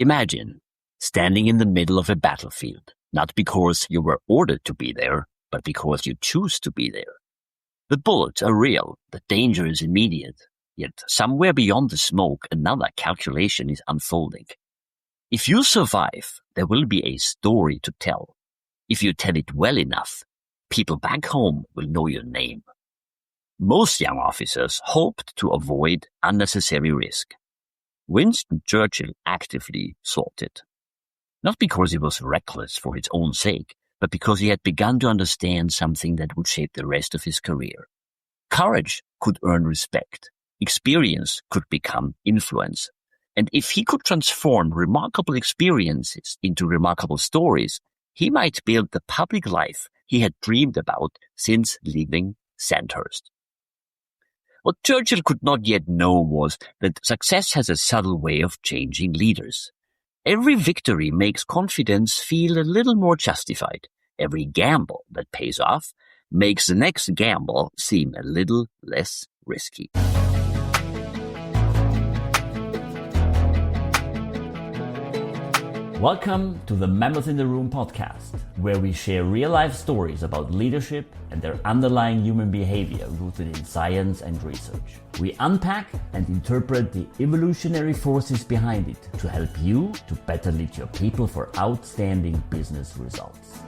Imagine standing in the middle of a battlefield, not because you were ordered to be there, but because you choose to be there. The bullets are real, the danger is immediate, yet somewhere beyond the smoke another calculation is unfolding. If you survive, there will be a story to tell. If you tell it well enough, people back home will know your name. Most young officers hoped to avoid unnecessary risk. Winston Churchill actively sought it. Not because he was reckless for its own sake, but because he had begun to understand something that would shape the rest of his career. Courage could earn respect. Experience could become influence. And if he could transform remarkable experiences into remarkable stories, he might build the public life he had dreamed about since leaving Sandhurst. What Churchill could not yet know was that success has a subtle way of changing leaders. Every victory makes confidence feel a little more justified. Every gamble that pays off makes the next gamble seem a little less risky. Welcome to the Mammoth in the Room podcast, where we share real-life stories about leadership and their underlying human behavior rooted in science and research. We unpack and interpret the evolutionary forces behind it to help you to better lead your people for outstanding business results.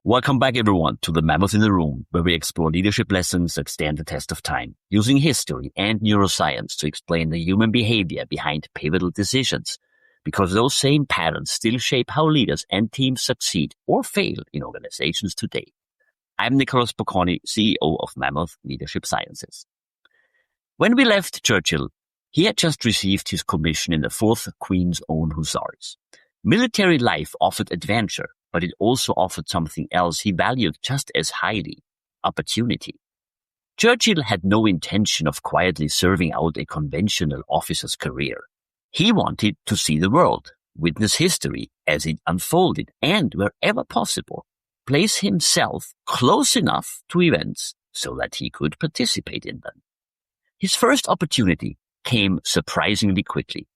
Welcome back, everyone, to the Mammoth in the Room, where we explore leadership lessons that stand the test of time, using history and neuroscience to explain the human behavior behind pivotal decisions. Because those same patterns still shape how leaders and teams succeed or fail in organizations today. I'm Nicholas Bocconi, CEO of Mammoth Leadership Sciences. When we left Churchill, he had just received his commission in the 4th Queen's Own Hussars. Military life offered adventure, but it also offered something else he valued just as highly: opportunity. Churchill had no intention of quietly serving out a conventional officer's career. He wanted to see the world, witness history as it unfolded, and, wherever possible, place himself close enough to events so that he could participate in them. His first opportunity came surprisingly quickly.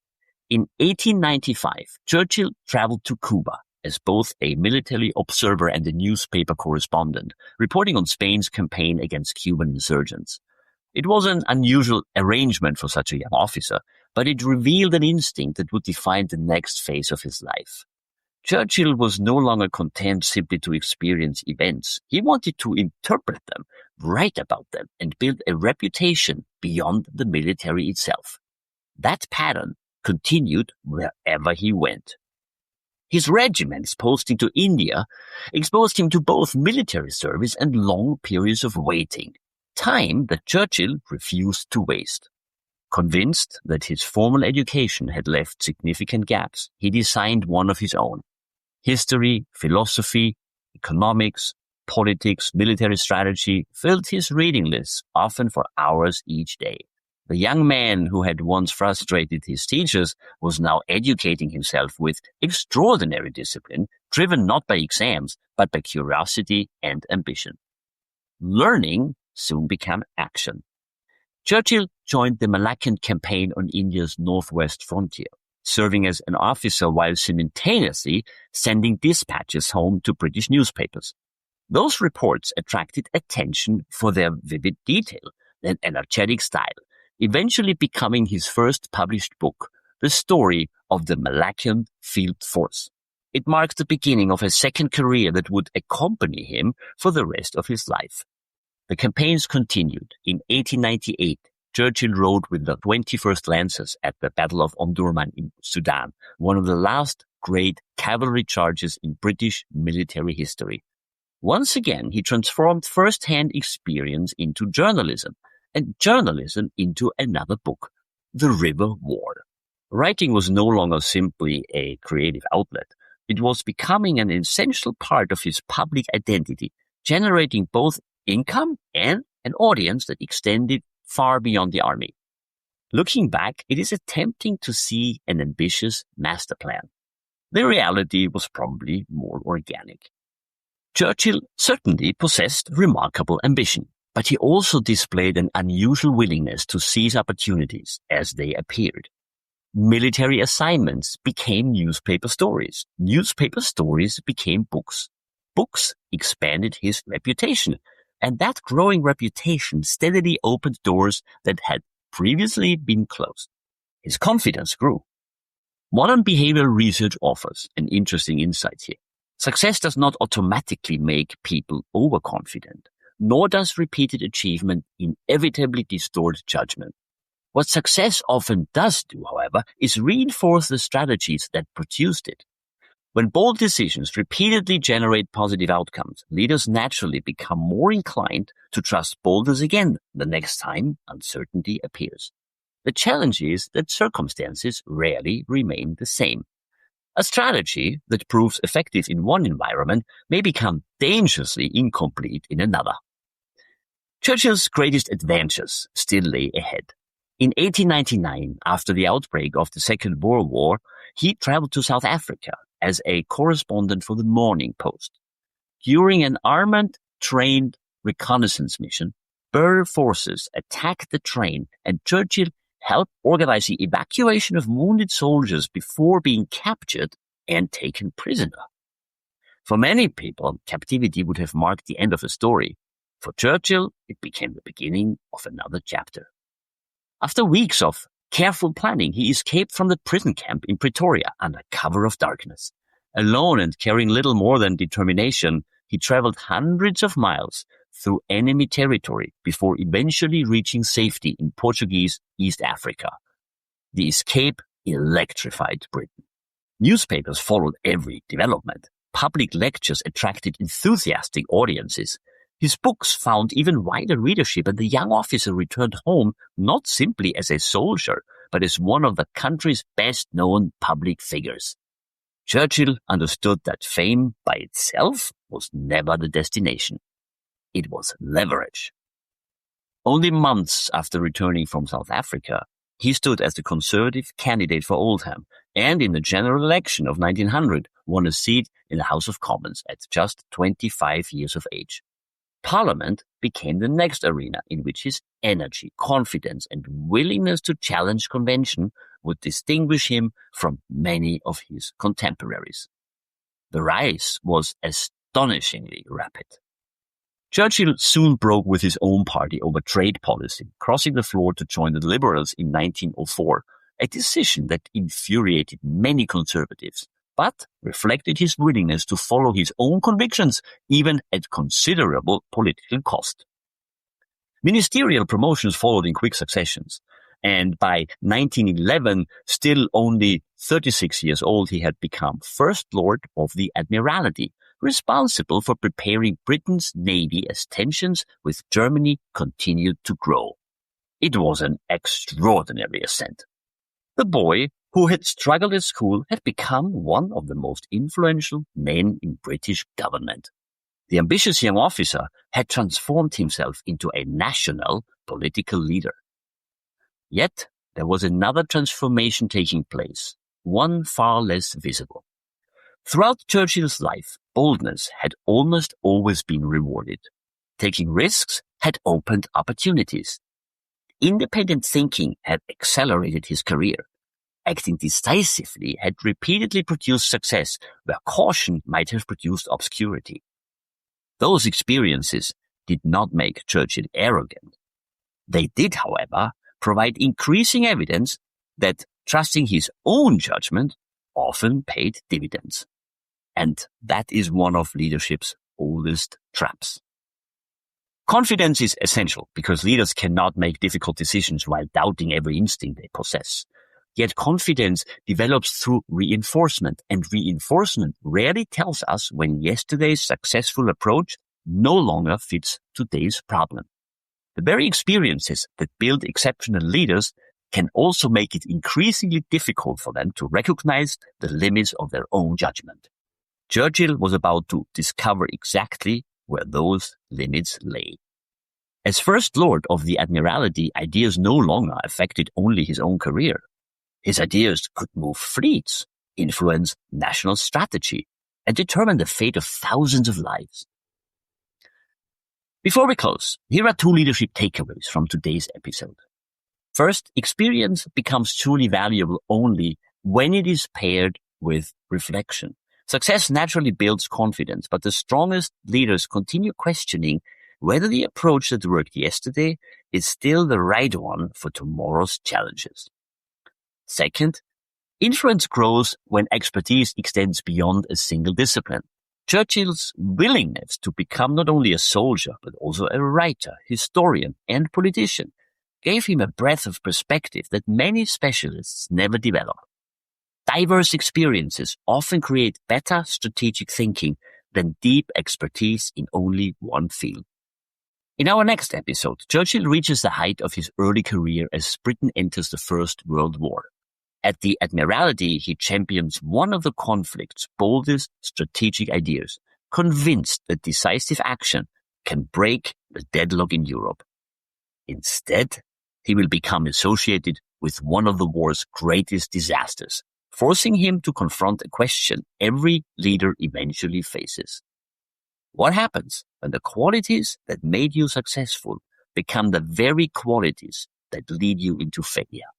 In 1895, Churchill traveled to Cuba as both a military observer and a newspaper correspondent, reporting on Spain's campaign against Cuban insurgents. It was an unusual arrangement for such a young officer, but it revealed an instinct that would define the next phase of his life. Churchill was no longer content simply to experience events. He wanted to interpret them, write about them, and build a reputation beyond the military itself. That pattern continued wherever he went. His regiment's posting to India exposed him to both military service and long periods of waiting, time that Churchill refused to waste. Convinced that his formal education had left significant gaps, he designed one of his own. History, philosophy, economics, politics, military strategy filled his reading lists, often for hours each day. The young man who had once frustrated his teachers was now educating himself with extraordinary discipline, driven not by exams, but by curiosity and ambition. Learning soon became action. Churchill joined the Malacan campaign on India's northwest frontier, serving as an officer while simultaneously sending dispatches home to British newspapers. Those reports attracted attention for their vivid detail and energetic style, eventually becoming his first published book, The Story of the Malacan Field Force. It marked the beginning of a second career that would accompany him for the rest of his life. The campaigns continued. In 1898, Churchill rode with the 21st Lancers at the Battle of Omdurman in Sudan, one of the last great cavalry charges in British military history. Once again, he transformed first-hand experience into journalism, and journalism into another book, The River War. Writing was no longer simply a creative outlet. It was becoming an essential part of his public identity, generating both income and an audience that extended far beyond the army. Looking back, it is tempting to see an ambitious master plan. The reality was probably more organic. Churchill certainly possessed remarkable ambition, but he also displayed an unusual willingness to seize opportunities as they appeared. Military assignments became newspaper stories. Newspaper stories became books. Books expanded his reputation, and that growing reputation steadily opened doors that had previously been closed. His confidence grew. Modern behavioral research offers an interesting insight here. Success does not automatically make people overconfident, nor does repeated achievement inevitably distort judgment. What success often does do, however, is reinforce the strategies that produced it. When bold decisions repeatedly generate positive outcomes, leaders naturally become more inclined to trust boldness again the next time uncertainty appears. The challenge is that circumstances rarely remain the same. A strategy that proves effective in one environment may become dangerously incomplete in another. Churchill's greatest adventures still lay ahead. In 1899, after the outbreak of the Second Boer War, he traveled to South Africa as a correspondent for the Morning Post. During an armored, trained reconnaissance mission, Boer forces attacked the train, and Churchill helped organize the evacuation of wounded soldiers before being captured and taken prisoner. For many people, captivity would have marked the end of the story. For Churchill, it became the beginning of another chapter. After weeks of careful planning, he escaped from the prison camp in Pretoria under cover of darkness. Alone and carrying little more than determination, he traveled hundreds of miles through enemy territory before eventually reaching safety in Portuguese East Africa. The escape electrified Britain. Newspapers followed every development. Public lectures attracted enthusiastic audiences. His books found even wider readership, and the young officer returned home not simply as a soldier, but as one of the country's best-known public figures. Churchill understood that fame by itself was never the destination. It was leverage. Only months after returning from South Africa, he stood as the Conservative candidate for Oldham, and in the general election of 1900 won a seat in the House of Commons at just 25 years of age. Parliament became the next arena in which his energy, confidence, and willingness to challenge convention would distinguish him from many of his contemporaries. The rise was astonishingly rapid. Churchill soon broke with his own party over trade policy, crossing the floor to join the Liberals in 1904, a decision that infuriated many conservatives, but reflected his willingness to follow his own convictions, even at considerable political cost. Ministerial promotions followed in quick successions, and by 1911, still only 36 years old, he had become First Lord of the Admiralty, responsible for preparing Britain's navy as tensions with Germany continued to grow. It was an extraordinary ascent. The boy who had struggled at school had become one of the most influential men in British government. The ambitious young officer had transformed himself into a national political leader. Yet there was another transformation taking place, one far less visible. Throughout Churchill's life, boldness had almost always been rewarded. Taking risks had opened opportunities. Independent thinking had accelerated his career. Acting decisively had repeatedly produced success where caution might have produced obscurity. Those experiences did not make Churchill arrogant. They did, however, provide increasing evidence that trusting his own judgment often paid dividends. And that is one of leadership's oldest traps. Confidence is essential because leaders cannot make difficult decisions while doubting every instinct they possess. Yet confidence develops through reinforcement, and reinforcement rarely tells us when yesterday's successful approach no longer fits today's problem. The very experiences that build exceptional leaders can also make it increasingly difficult for them to recognize the limits of their own judgment. Churchill was about to discover exactly where those limits lay. As First Lord of the Admiralty, ideas no longer affected only his own career. His ideas could move fleets, influence national strategy, and determine the fate of thousands of lives. Before we close, here are two leadership takeaways from today's episode. First, experience becomes truly valuable only when it is paired with reflection. Success naturally builds confidence, but the strongest leaders continue questioning whether the approach that worked yesterday is still the right one for tomorrow's challenges. Second, influence grows when expertise extends beyond a single discipline. Churchill's willingness to become not only a soldier, but also a writer, historian, and politician gave him a breadth of perspective that many specialists never develop. Diverse experiences often create better strategic thinking than deep expertise in only one field. In our next episode, Churchill reaches the height of his early career as Britain enters the First World War. At the Admiralty, he champions one of the conflict's boldest strategic ideas, convinced that decisive action can break the deadlock in Europe. Instead, he will become associated with one of the war's greatest disasters, forcing him to confront a question every leader eventually faces. What happens when the qualities that made you successful become the very qualities that lead you into failure?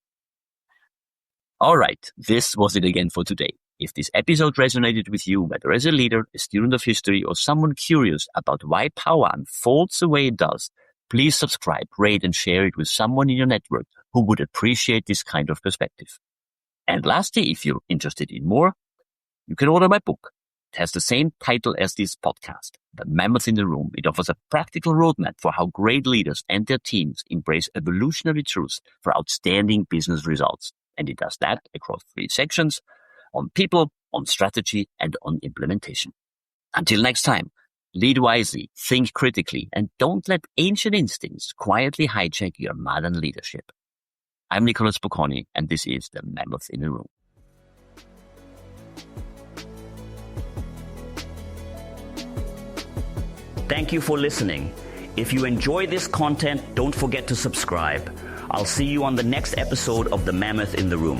All right, this was it again for today. If this episode resonated with you, whether as a leader, a student of history, or someone curious about why power unfolds the way it does, please subscribe, rate, and share it with someone in your network who would appreciate this kind of perspective. And lastly, if you're interested in more, you can order my book. It has the same title as this podcast, The Mammoth in the Room. It offers a practical roadmap for how great leaders and their teams embrace evolutionary truths for outstanding business results. And it does that across 3 sections: on people, on strategy, and on implementation. Until next time, lead wisely, think critically, and don't let ancient instincts quietly hijack your modern leadership. I'm Nicholas Bocconi, and this is The Mammoth in the Room. Thank you for listening. If you enjoy this content, don't forget to subscribe. I'll see you on the next episode of The Mammoth in the Room.